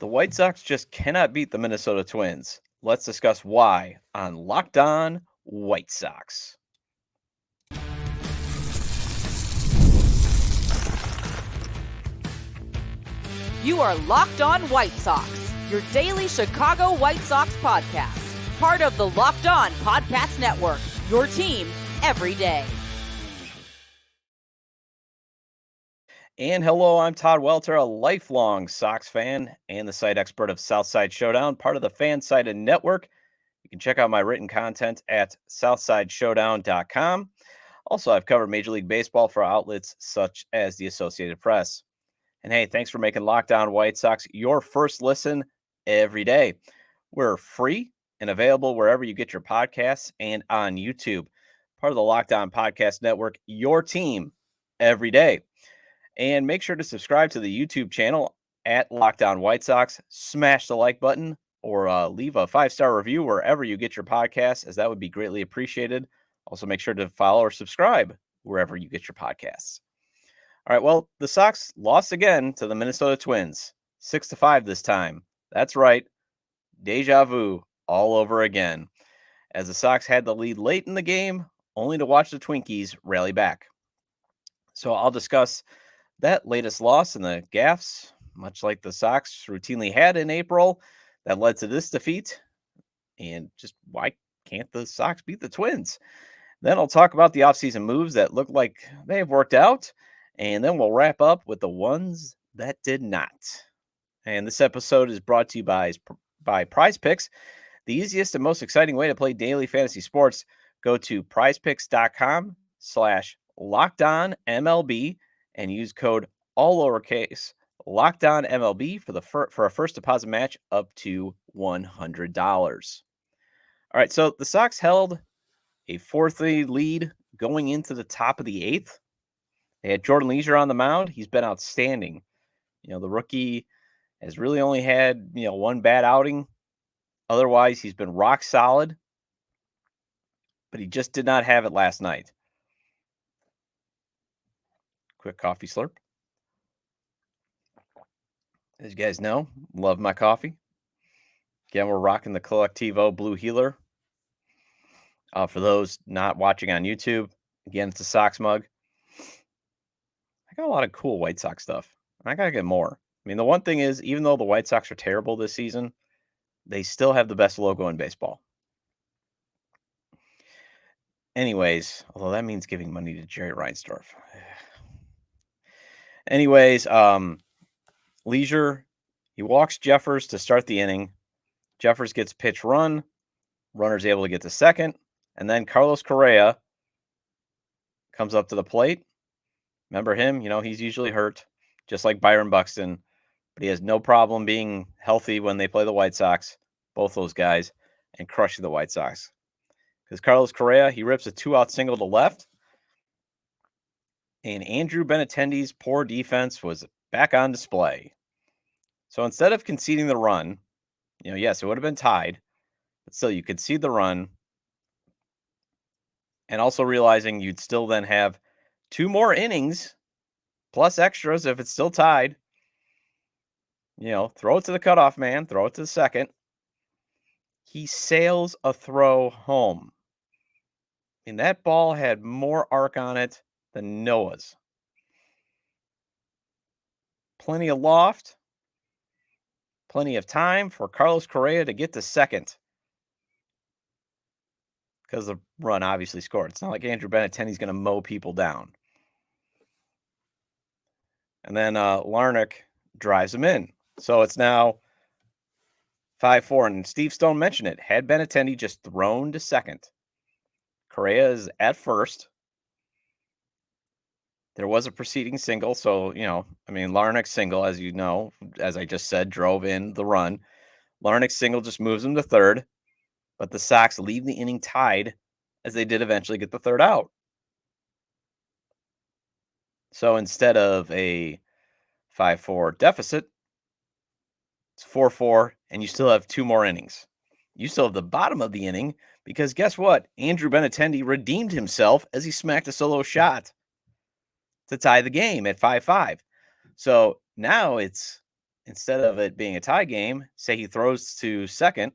The White Sox just cannot beat the Minnesota Twins. Let's discuss why on Locked On White Sox. You are Locked On White Sox, your daily Chicago White Sox podcast. Part of the Locked On Podcast Network, your team every day. And hello, I'm Todd Welter, a lifelong Sox fan and the site expert of Southside Showdown, part of the Fansided Network. You can check out my written content at southsideshowdown.com. Also, I've covered Major League Baseball for outlets such as the Associated Press. And hey, thanks for making Locked On White Sox your first listen every day. We're free and available wherever you get your podcasts and on YouTube. Part of the Locked On Podcast Network, your team every day. And make sure to subscribe to the YouTube channel at Locked On White Sox. Smash the like button or leave a 5-star review wherever you get your podcasts, as that would be greatly appreciated. Also, make sure to follow or subscribe wherever you get your podcasts. All right, well, the Sox lost again to the Minnesota Twins, 6-5 this time. That's right, deja vu all over again, as the Sox had the lead late in the game, only to watch the Twinkies rally back. So I'll discuss that latest loss and the gaffes, much like the Sox routinely had in April, that led to this defeat, and just why can't the Sox beat the Twins? Then I'll talk about the offseason moves that look like they have worked out, and then we'll wrap up with the ones that did not. And this episode is brought to you by PrizePicks, the easiest and most exciting way to play daily fantasy sports. Go to prizepicks.com/LockedOnMLB and use code all lowercase LockedOnMLB for a first deposit match up to $100. All right, so the Sox held a 4-3 lead going into the top of the 8th. They had Jordan Leisure on the mound. He's been outstanding. The rookie has really only had, one bad outing. Otherwise, he's been rock solid, but he just did not have it last night. Quick coffee slurp. As you guys know, love my coffee. Again, we're rocking the Collectivo Blue Healer. For those not watching on YouTube, again, it's a Sox mug. I got a lot of cool White Sox stuff. I got to get more. I mean, the one thing is, even though the White Sox are terrible this season, they still have the best logo in baseball. Anyways, although that means giving money to Jerry Reinsdorf. Anyways, Leisure, he walks Jeffers to start the inning. Jeffers gets pitch run. Runner's able to get to second. And then Carlos Correa comes up to the plate. Remember him? He's usually hurt, just like Byron Buxton. But he has no problem being healthy when they play the White Sox, both those guys, and crushing the White Sox. Because Carlos Correa, he rips a 2-out single to left. And Andrew Benintendi's poor defense was back on display. So instead of conceding the run, yes, it would have been tied, but still you concede the run. And also realizing you'd still then have 2 more innings plus extras if it's still tied. Throw it to the cutoff man, throw it to the second. He sails a throw home. And that ball had more arc on it than Noah's. Plenty of loft. Plenty of time for Carlos Correa to get to second. Because the run obviously scored. It's not like Andrew Benintendi's going to mow people down. And then Larnach drives him in. So it's now 5-4. And Steve Stone mentioned it. Had Benintendi just thrown to second, Correa is at first. There was a preceding single. So, Larnach's single, as you know, as I just said, drove in the run. Larnach's single just moves him to third. But the Sox leave the inning tied, as they did eventually get the third out. So instead of a 5-4 deficit, it's 4-4, and you still have 2 more innings. You still have the bottom of the inning, because guess what? Andrew Benintendi redeemed himself as he smacked a solo shot to tie the game at 5-5. So now it's Instead of it being a tie game, say he throws to second.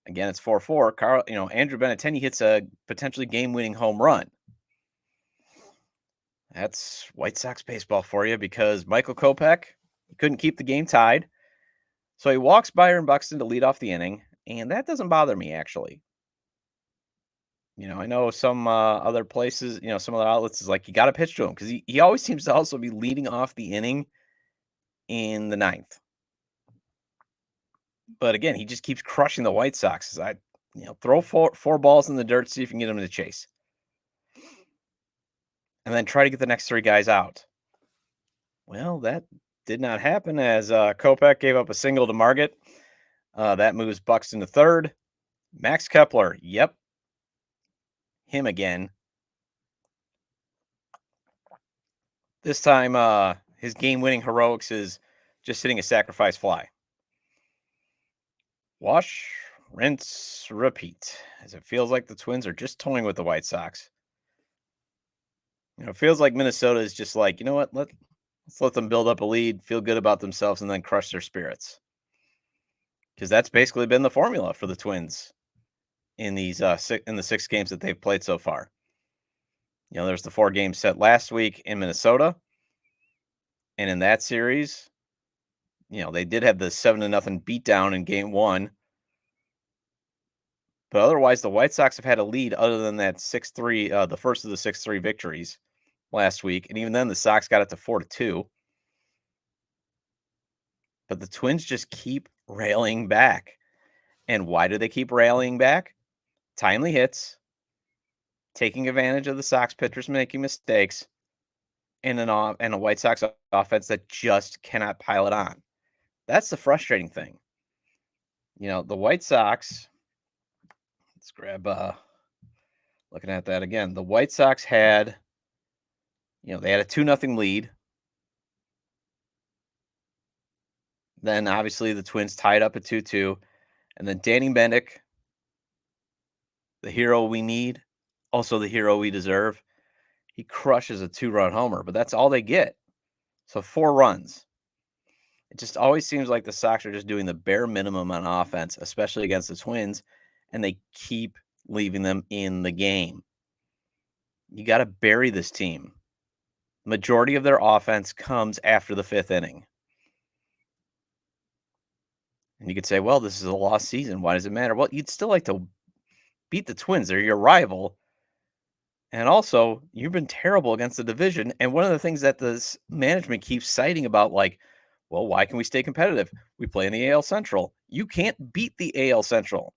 Again, it's 4-4. Andrew Benintendi hits a potentially game-winning home run. That's White Sox baseball for you because Michael Kopech couldn't keep the game tied. So he walks Byron Buxton to lead off the inning, and that doesn't bother me, actually. I know some other places, some other outlets is like, you got to pitch to him because he always seems to also be leading off the inning in the ninth. But again, he just keeps crushing the White Sox. Throw four balls in the dirt, see if you can get him to chase. And then try to get the next three guys out. Well, that did not happen as Kopech gave up a single to Margit. That moves Buxton to third. Max Kepler, yep, him again. This time, his game-winning heroics is just hitting a sacrifice fly. Wash, rinse, repeat, as it feels like the Twins are just toying with the White Sox. It feels like Minnesota is just like, you know what, let's let them build up a lead, feel good about themselves, and then crush their spirits. Because that's basically been the formula for the Twins in these in the 6 games that they've played so far. There's the 4-game set last week in Minnesota, and in that series, they did have the 7-0 beatdown in game 1. But otherwise, the White Sox have had a lead other than that 6-3, the first of the 6-3 victories last week. And even then, the Sox got it to 4-2. But the Twins just keep railing back. And why do they keep railing back? Timely hits, taking advantage of the Sox pitchers making mistakes, and a White Sox offense that just cannot pile it on. That's the frustrating thing. The White Sox, let's grab looking at that again. The White Sox had, they had a 2-0 lead. Then obviously the Twins tied up at 2-2. And then Danny Mendick, the hero we need, also the hero we deserve. He crushes a 2-run homer, but that's all they get. So 4 runs. It just always seems like the Sox are just doing the bare minimum on offense, especially against the Twins, and they keep leaving them in the game. You got to bury this team. Majority of their offense comes after the 5th inning. And you could say, well, this is a lost season. Why does it matter? Well, you'd still like to beat the Twins. They're your rival. And also, you've been terrible against the division. And one of the things that this management keeps citing about, like, well, why can we stay competitive? We play in the AL Central. You can't beat the AL Central.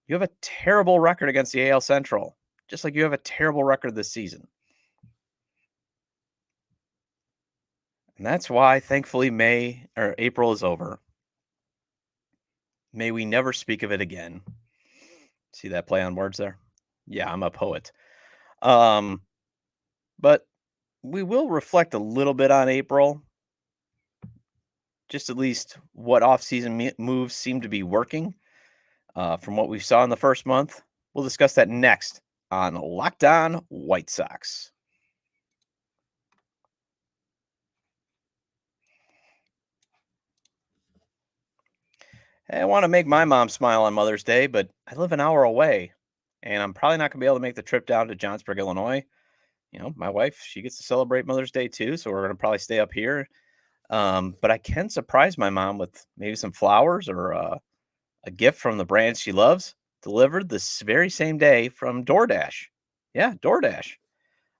You have a terrible record against the AL Central, just like you have a terrible record this season. And that's why, thankfully, April is over. May we never speak of it again. See that play on words there? Yeah, I'm a poet. But we will reflect a little bit on April. Just at least what offseason moves seem to be working from what we saw in the first month. We'll discuss that next on Locked On White Sox. Hey, I want to make my mom smile on Mother's Day, but I live an hour away, and I'm probably not going to be able to make the trip down to Johnsburg, Illinois. My wife, she gets to celebrate Mother's Day too, so we're going to probably stay up here. But I can surprise my mom with maybe some flowers or a gift from the brand she loves, delivered this very same day from DoorDash. Yeah, DoorDash.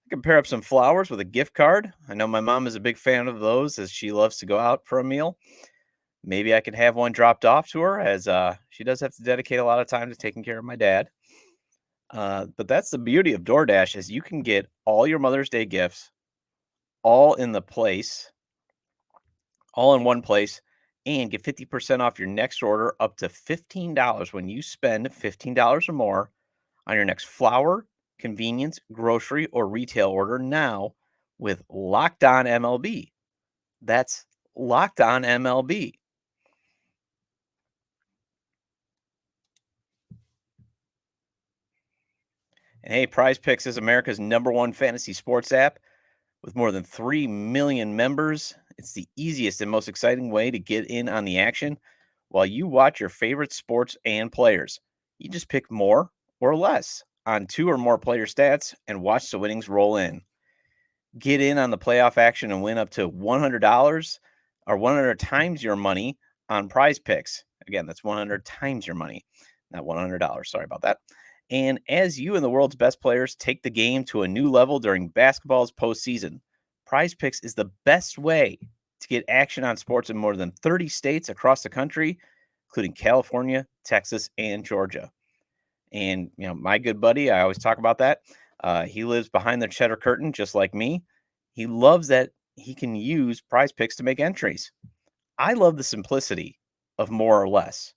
I can pair up some flowers with a gift card. I know my mom is a big fan of those as she loves to go out for a meal. Maybe I could have one dropped off to her as she does have to dedicate a lot of time to taking care of my dad. But that's the beauty of DoorDash is you can get all your Mother's Day gifts all in the place, all in one place, and get 50% off your next order up to $15 when you spend $15 or more on your next flour, convenience, grocery, or retail order now with Locked On MLB. That's Locked On MLB. And hey, PrizePicks is America's #1 fantasy sports app with more than 3 million members It's the easiest and most exciting way to get in on the action while you watch your favorite sports and players. You just pick more or less on two or more player stats and watch the winnings roll in. Get in on the playoff action and win up to $100 or 100 times your money on prize picks. Again, that's 100 times your money, not $100. Sorry about that. And as you and the world's best players take the game to a new level during basketball's postseason, Prize Picks is the best way to get action on sports in more than 30 states across the country, including California, Texas, and Georgia. And, my good buddy, I always talk about that. He lives behind the cheddar curtain, just like me. He loves that he can use prize picks to make entries. I love the simplicity of more or less.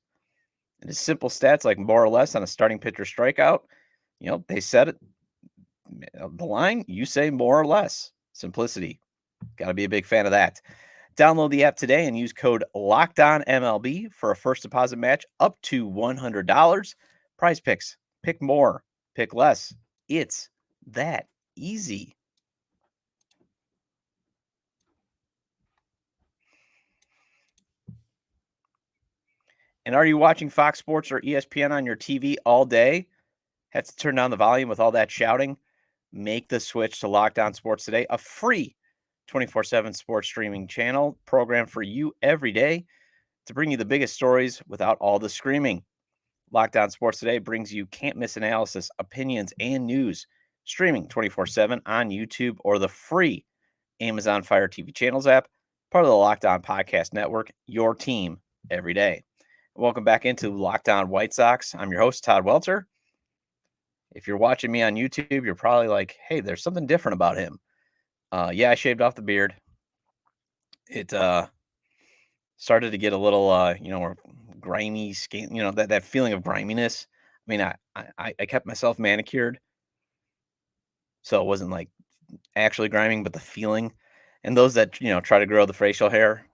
And his simple stats like more or less on a starting pitcher strikeout, they set it the line, you say more or less. Simplicity. Got to be a big fan of that. Download the app today and use code LOCKEDONMLB for a first deposit match up to $100. Prize picks. Pick more. Pick less. It's that easy. And are you watching Fox Sports or ESPN on your TV all day? Have to turn down the volume with all that shouting? Make the switch to Locked On Sports Today, a free 24/7 sports streaming channel program for you every day to bring you the biggest stories without all the screaming. Locked On Sports Today brings you can't miss analysis, opinions, and news streaming 24/7 on YouTube or the free Amazon Fire TV channels app, part of the Locked On Podcast Network, your team every day. Welcome back into Locked On White Sox. I'm your host, Todd Welter. If you're watching me on YouTube, you're probably like, hey, there's something different about him. Yeah, I shaved off the beard. It started to get a little, more grimy skin, that feeling of griminess. I mean, I kept myself manicured, so it wasn't like actually griming, but the feeling. And those that, try to grow the facial hair,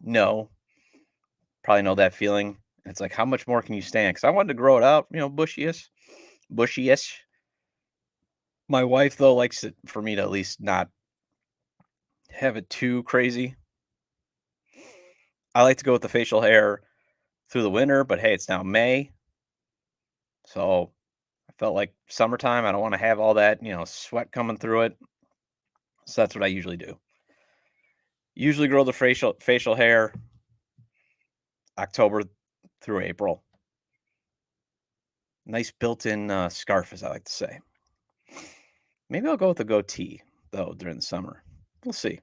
probably know that feeling. It's like, how much more can you stand? Because I wanted to grow it out, bushyish. My wife, though, likes it for me to at least not have it too crazy. I like to go with the facial hair through the winter, but hey, it's now May. So I felt like summertime. I don't want to have all that, sweat coming through it. So that's what I usually do. Usually grow the facial hair October through April. Nice built-in scarf, as I like to say. Maybe I'll go with a goatee though during the summer. We'll see.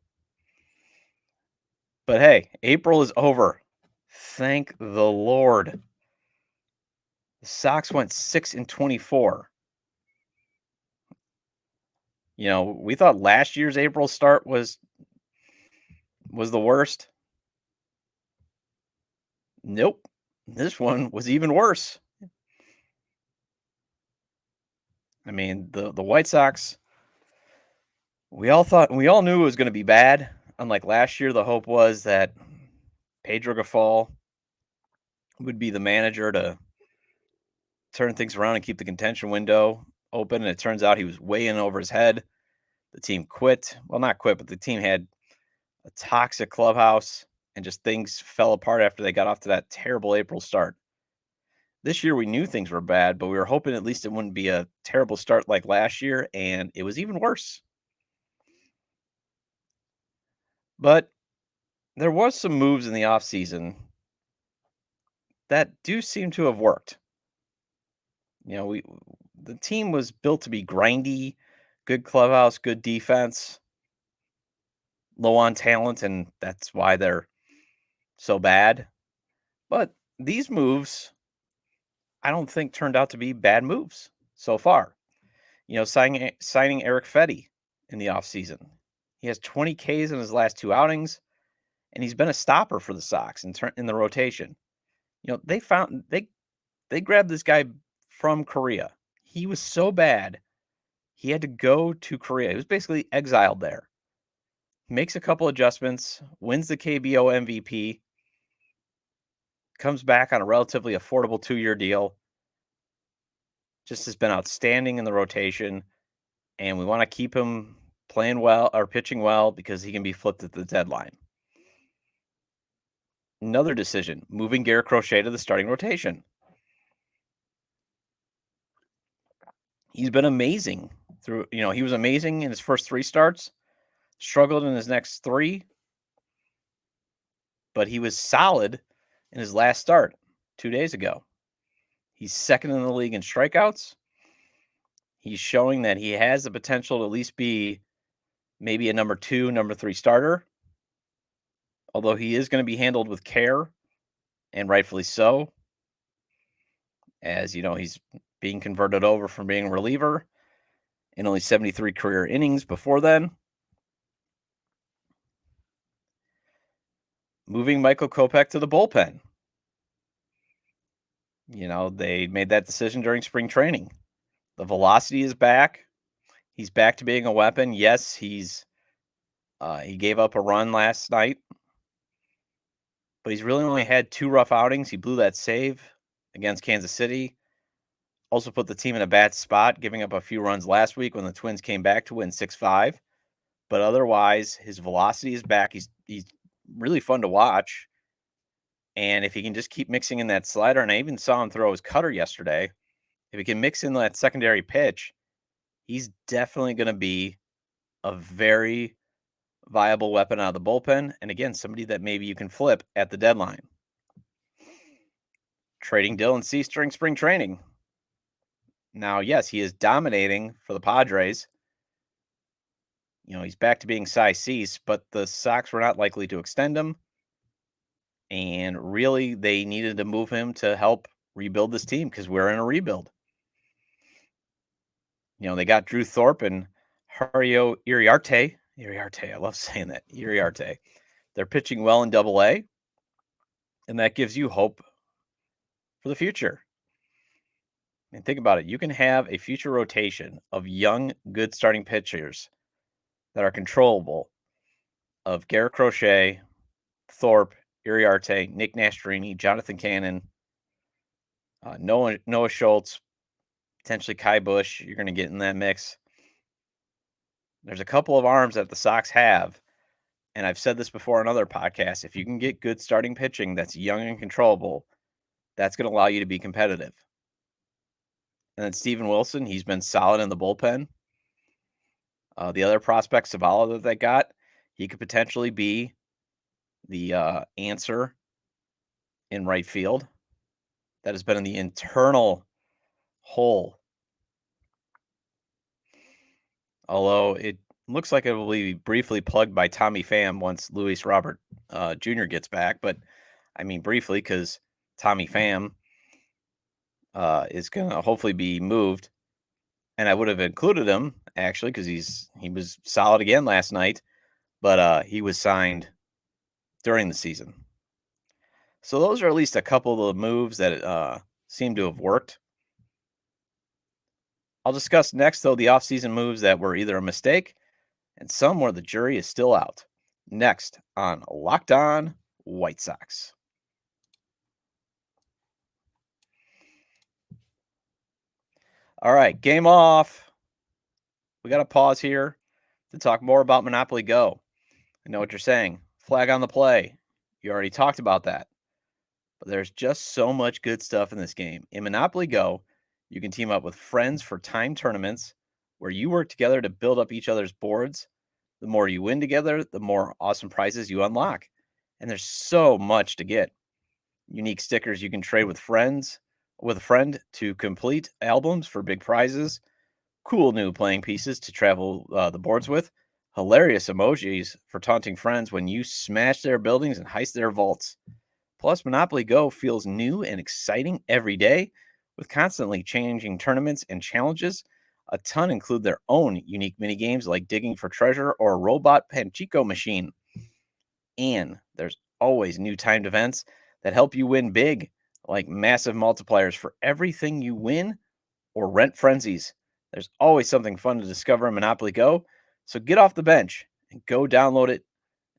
But hey, April is over. Thank the Lord. The Sox went 6-24. We thought last year's April start was the worst. Nope. This one was even worse. I mean, the White Sox, we all knew it was going to be bad. Unlike last year, the hope was that Pedro Gafal would be the manager to turn things around and keep the contention window open. And it turns out he was way in over his head. The team quit. Well, not quit, but the team had a toxic clubhouse and just things fell apart after they got off to that terrible April start. This year we knew things were bad, but we were hoping at least it wouldn't be a terrible start like last year, and it was even worse. But there was some moves in the offseason that do seem to have worked. We the team was built to be grindy, good clubhouse, good defense, low on talent, and that's why they're so bad. But these moves, I don't think turned out to be bad moves so far. Signing Eric Fetty in the offseason. He has 20 Ks in his last two outings, and he's been a stopper for the Sox in the rotation. They grabbed this guy from Korea. He was so bad, he had to go to Korea. He was basically exiled there. Makes a couple adjustments, wins the KBO MVP, comes back on a relatively affordable 2-year deal. Just has been outstanding in the rotation, and we want to keep him playing well or pitching well because he can be flipped at the deadline. Another decision, moving Garrett Crochet to the starting rotation. He's been amazing he was amazing in his first 3 starts, struggled in his next 3, but he was solid in his last start 2 days ago. He's second in the league in strikeouts. He's showing that he has the potential to at least be maybe a number 2, number 3 starter, although he is gonna be handled with care, and rightfully so, as, he's being converted over from being a reliever in only 73 career innings before then. Moving Michael Kopech to the bullpen. They made that decision during spring training. The velocity is back. He's back to being a weapon. Yes, he gave up a run last night, but he's really only had 2 rough outings. He blew that save against Kansas City. Also put the team in a bad spot, giving up a few runs last week when the Twins came back to win 6-5. But otherwise, his velocity is back. He's really fun to watch. And if he can just keep mixing in that slider, and I even saw him throw his cutter yesterday, if he can mix in that secondary pitch, he's definitely going to be a very viable weapon out of the bullpen. And again, somebody that maybe you can flip at the deadline. Trading Dylan Cease during spring training. Now, yes, he is dominating for the Padres. He's back to being Cy Cease, but the Sox were not likely to extend him. And really, they needed to move him to help rebuild this team because we're in a rebuild. They got Drew Thorpe and Hario Iriarte. Iriarte, I love saying that. Iriarte. They're pitching well in Double-A, and that gives you hope for the future. And think about it. You can have a future rotation of young, good starting pitchers that are controllable of Garrett Crochet, Thorpe, Iriarte, Nick Nastrini, Jonathan Cannon, Noah Schultz, potentially Kai Busch. You're going to get in that mix. There's a couple of arms that the Sox have, and I've said this before on other podcasts. If you can get good starting pitching that's young and controllable, that's going to allow you to be competitive. And then Steven Wilson, he's been solid in the bullpen. The other prospect, Zavala, that they got, he could potentially be the answer in right field. That has been in the internal hole. Although it looks like it will be briefly plugged by Tommy Pham once Luis Robert Jr. gets back. But I mean briefly because Tommy Pham is going to hopefully be moved. And I would have included him, actually, because he was solid again last night. But he was signed during the season. So those are at least a couple of the moves that seem to have worked. I'll discuss next, though, the offseason moves that were either a mistake and some where the jury is still out. Next on Locked On White Sox. All right, game off. We got to pause here to talk more about Monopoly Go. I know what you're saying. Flag on the play. You already talked about that. But there's just so much good stuff in this game. In Monopoly Go, you can team up with friends for timed tournaments where you work together to build up each other's boards. The more you win together, the more awesome prizes you unlock. And there's so much to get. Unique stickers you can trade with a friend to complete albums for big prizes. Cool new playing pieces to travel the boards with. Hilarious emojis for taunting friends when you smash their buildings and heist their vaults. Plus, Monopoly Go feels new and exciting every day with constantly changing tournaments and challenges. A ton include their own unique mini games like digging for treasure or a robot Panchico machine. And there's always new timed events that help you win big, like massive multipliers for everything you win or rent frenzies. There's always something fun to discover in Monopoly Go. So get off the bench and go download it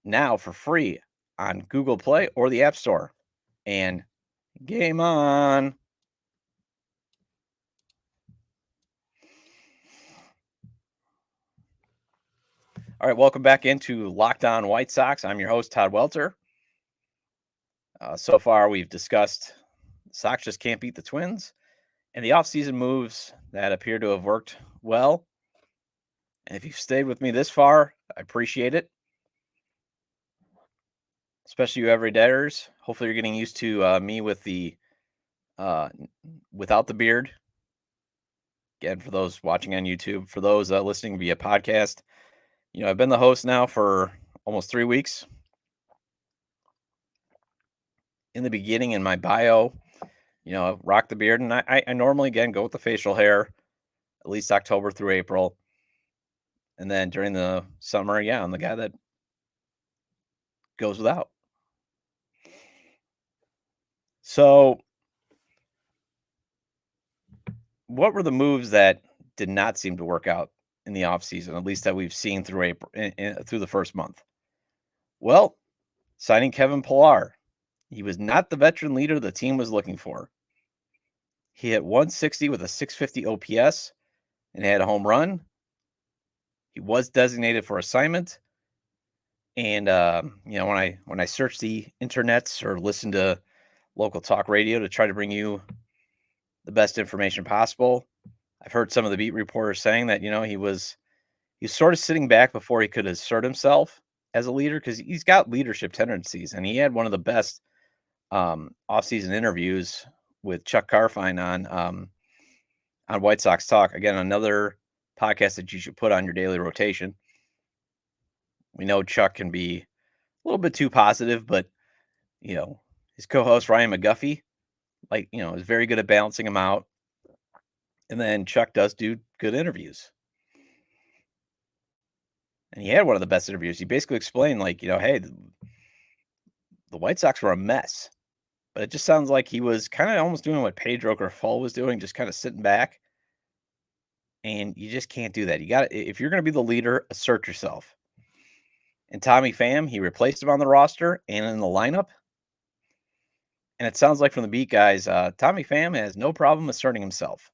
now for free on Google Play or the App Store. And game on. All right, welcome back into Locked On White Sox. I'm your host, Todd Welter. So far, we've discussed Sox just can't beat the Twins and the offseason moves that appear to have worked well. And if you've stayed with me this far, I appreciate it, especially you everydayers. Hopefully, you're getting used to me with the without the beard. Again, for those watching on YouTube, for those listening via podcast, I've been the host now for almost 3 weeks. In the beginning, in my bio, rock the beard, and I normally again go with the facial hair, at least October through April, and then during the summer, yeah, I'm the guy that goes without. So, what were the moves that did not seem to work out in the offseason, at least that we've seen through April, through the first month? Well, signing Kevin Pillar. He was not the veteran leader the team was looking for. He hit 160 with a 650 OPS and had a home run. He was designated for assignment. And when I search the internets or listen to local talk radio to try to bring you the best information possible, I've heard some of the beat reporters saying that he's sort of sitting back before he could assert himself as a leader because he's got leadership tendencies, and he had one of the best offseason interviews with Chuck Carfine on White Sox Talk. Again, another podcast that you should put on your daily rotation. We know Chuck can be a little bit too positive, but his co-host Ryan McGuffey, is very good at balancing him out. And then Chuck does do good interviews. And he had one of the best interviews. He basically explained, hey, the White Sox were a mess. But it just sounds like he was kind of almost doing what Pedro Grifol was doing, just kind of sitting back. And you just can't do that. You got to, if you're going to be the leader, assert yourself. And Tommy Pham, he replaced him on the roster and in the lineup. And it sounds like from the beat guys, Tommy Pham has no problem asserting himself.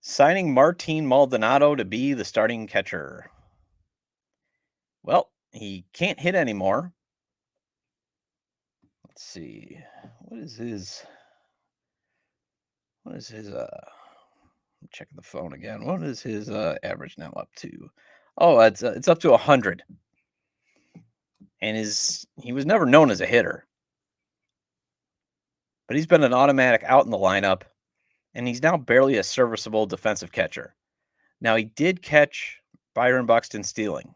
Signing Martin Maldonado to be the starting catcher. Well, he can't hit anymore. Let's see. What is his I'm checking the phone again. What is his average now up to? Oh, it's up to 100. And he was never known as a hitter. But he's been an automatic out in the lineup, and he's now barely a serviceable defensive catcher. Now, he did catch Byron Buxton stealing.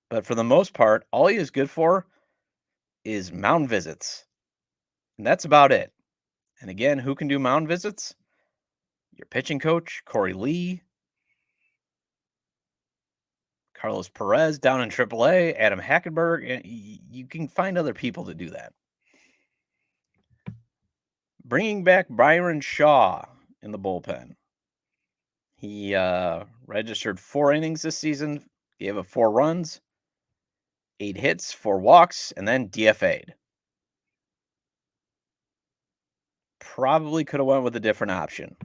But for the most part, all he is good for is mound visits. And that's about it. And again, who can do mound visits? Your pitching coach, Corey Lee, Carlos Perez down in AAA, Adam Hackenberg. You can find other people to do that. Bringing back Byron Shaw in the bullpen. He registered 4 innings this season, gave up 4 runs, 8 hits, 4 walks, and then DFA'd. Probably could have went with a different option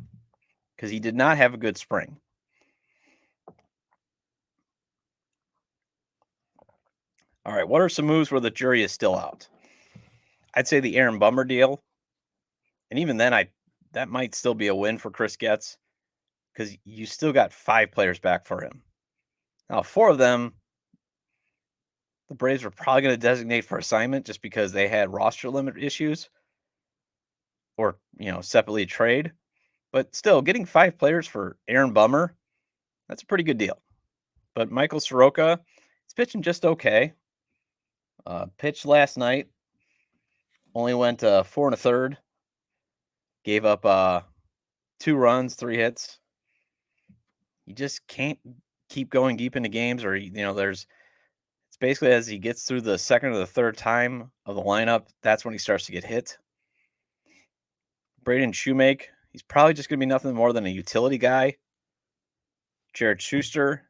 because he did not have a good spring. All right, what are some moves where the jury is still out? I'd say the Aaron Bummer deal. And even then, that might still be a win for Chris Getz because you still got 5 players back for him. Now, 4 of them, the Braves were probably going to designate for assignment just because they had roster limit issues or, separately trade. But still, getting 5 players for Aaron Bummer, that's a pretty good deal. But Michael Soroka, he's pitching just okay. Pitched last night, only went 4 1/3. Gave up 2 runs, 3 hits. You just can't keep going deep into games, or it's basically as he gets through the second or the third time of the lineup, that's when he starts to get hit. Braden Shoemake, he's probably just going to be nothing more than a utility guy. Jared Schuster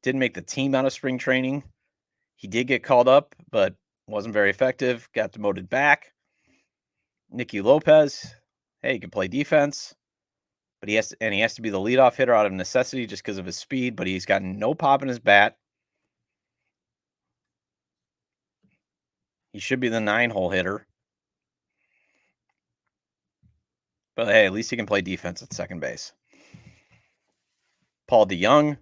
didn't make the team out of spring training. He did get called up, but wasn't very effective. Got demoted back. Nicky Lopez, hey, he can play defense, but he has to be the leadoff hitter out of necessity just because of his speed. But he's got no pop in his bat. He should be the 9-hole hitter. But hey, at least he can play defense at second base. Paul DeYoung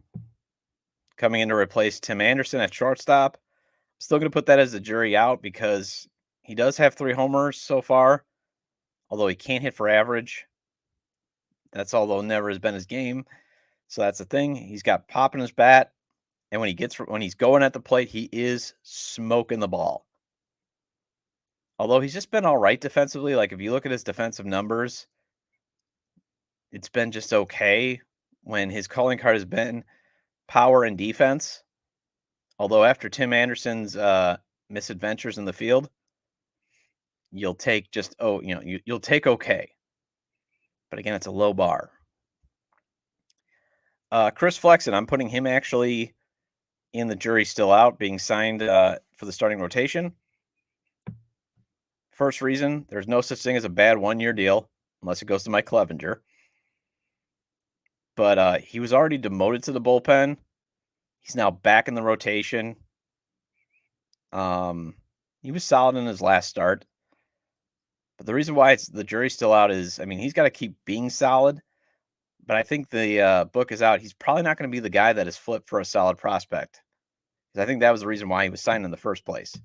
coming in to replace Tim Anderson at shortstop. Still going to put that as the jury out because he does have 3 homers so far, although he can't hit for average. That's although never has been his game. So that's the thing. He's got pop in his bat, and when he's going at the plate, he is smoking the ball. Although he's just been all right defensively. Like if you look at his defensive numbers, it's been just okay when his calling card has been power and defense. Although after Tim Anderson's misadventures in the field, you'll take you'll take okay. But again, it's a low bar. Chris Flexen, I'm putting him actually in the jury still out, being signed for the starting rotation. First reason, there's no such thing as a bad 1-year deal unless it goes to Mike Clevenger. But he was already demoted to the bullpen. He's now back in the rotation. He was solid in his last start. But the reason why the jury's still out is, I mean, he's got to keep being solid. But I think the book is out. He's probably not going to be the guy that is flipped for a solid prospect. Because I think that was the reason why he was signed in the first place.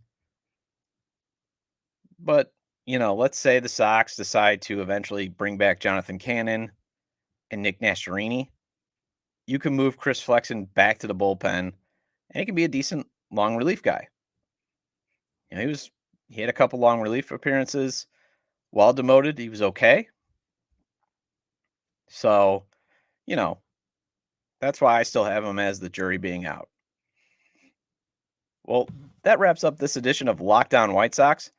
But, let's say the Sox decide to eventually bring back Jonathan Cannon and Nick Nastrini. You can move Chris Flexen back to the bullpen, and he can be a decent long relief guy. He had a couple long relief appearances while demoted. He was okay. So, that's why I still have him as the jury being out. Well, that wraps up this edition of Locked On White Sox.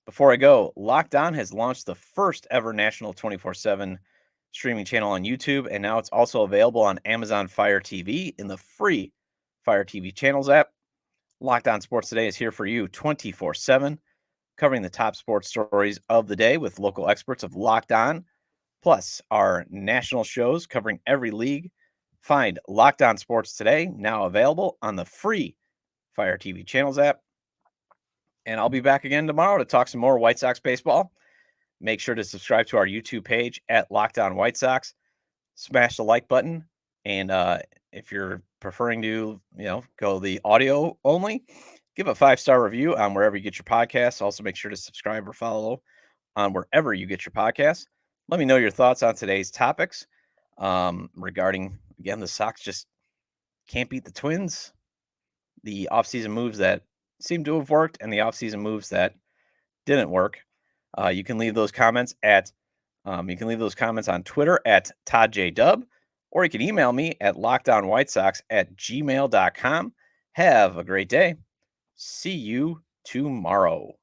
Before I go, Locked On has launched the first ever national 24/7 streaming channel on YouTube, and now it's also available on Amazon Fire TV in the free Fire TV channels app. Locked On Sports Today is here for you 24/7, covering the top sports stories of the day with local experts of Locked On, plus our national shows covering every league. Find Locked On Sports Today, now available on the free Fire TV channels app. And I'll be back again tomorrow to talk some more White Sox baseball. Make sure to subscribe to our YouTube page at Locked On White Sox. Smash the like button. And if you're preferring to, go the audio only, give a 5-star review on wherever you get your podcasts. Also, make sure to subscribe or follow on wherever you get your podcasts. Let me know your thoughts on today's topics regarding, again, the Sox just can't beat the Twins, the offseason moves that seem to have worked, and the offseason moves that didn't work. You can leave those comments on Twitter at ToddJDub, or you can email me at lockedonwhitesox@gmail.com. Have a great day. See you tomorrow.